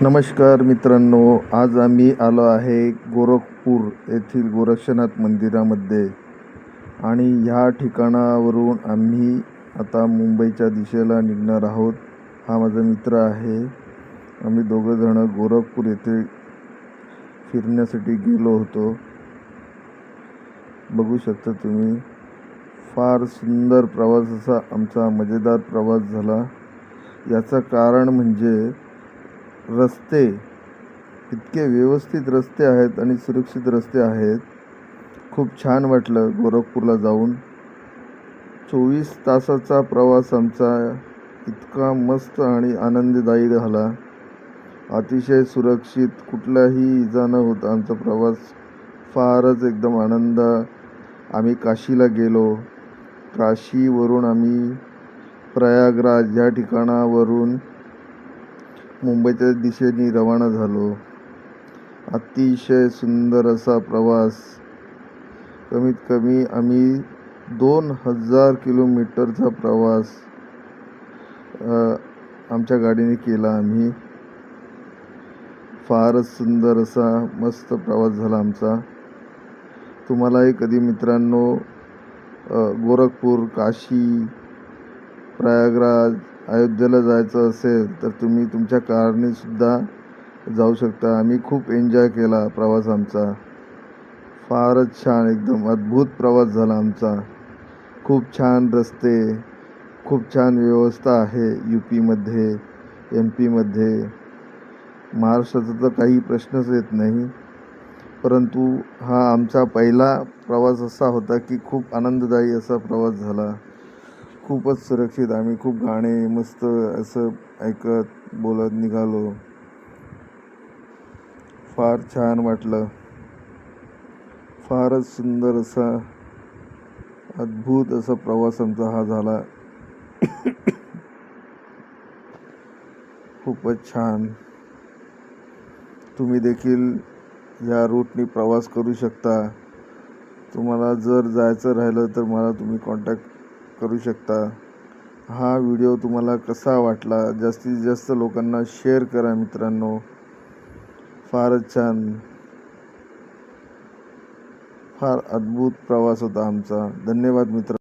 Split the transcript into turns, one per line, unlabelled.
नमस्कार मित्रांनो, आज आम्ही आलो आहे गोरखपूर येथील गोरक्षनाथ मंदिरामध्ये आणि ह्या ठिकाणावरून आम्ही आता मुंबईच्या दिशेला निघणार आहोत. हा माझा मित्र आहे. आम्ही दोघंजणं गोरखपूर येथे फिरण्यासाठी गेलो होतो. बघू शकता तुम्ही, फार सुंदर प्रवास असा आमचा मजेदार प्रवास झाला. याचं कारण म्हणजे रस्ते इतके व्यवस्थित रस्ते आहेत आणि सुरक्षित रस्ते आहेत. खूप छान वाटलं गोरखपूरला जाऊन. 24 तासाचा प्रवास आमचा इतका मस्त आणि आनंददायी झाला. अतिशय सुरक्षित, कुठलाही इजा न होता आमचा प्रवास फारच एकदम आनंद. आम्ही काशीला गेलो. काशीवरून आम्ही प्रयागराज या ठिकाणावरून मुंबईच्या दिशेने रवाना झालो. अतिशय सुंदर असा प्रवास. कमीत कमी आम्ही 2000 किलोमीटरचा प्रवास आमच्या गाडीने केला. आम्ही फारच सुंदर असा मस्त प्रवास झाला आमचा. तुम्हालाही कधी मित्रांनो गोरखपूर, काशी, प्रयागराज, अयोध्येला जायचं असेल तर तुम्ही तुमच्या कारने सुद्धा जाऊ शकता. आम्ही खूप एन्जॉय केला प्रवास आमचा. फारच छान, एकदम अद्भुत प्रवास झाला आमचा. खूप छान रस्ते, खूप छान व्यवस्था आहे UPमध्ये, MPमध्ये. महाराष्ट्राचा तर काही प्रश्नच येत नाही. परंतु हा आमचा पहिला प्रवास असा होता की खूप आनंददायी असा प्रवास झाला. खूपच सुरक्षित. आम्ही खूप गाणे मस्त असं ऐकत बोलत निघालो. फार छान वाटलं. फारच सुंदर असा अद्भुत असा प्रवास आमचा हा झाला. खूपच छान. तुम्ही देखील या रूटनी प्रवास करू शकता. तुम्हाला जर जायचं राहिलं तर मला तुम्ही कॉन्टॅक्ट करू शकता. हा व्हिडिओ तुम्हाला कसा वाटला जास्तीत जास्त लोकांना शेअर करा मित्रांनो. फारच छान, फार अद्भुत प्रवास होता आमचा. धन्यवाद मित्र.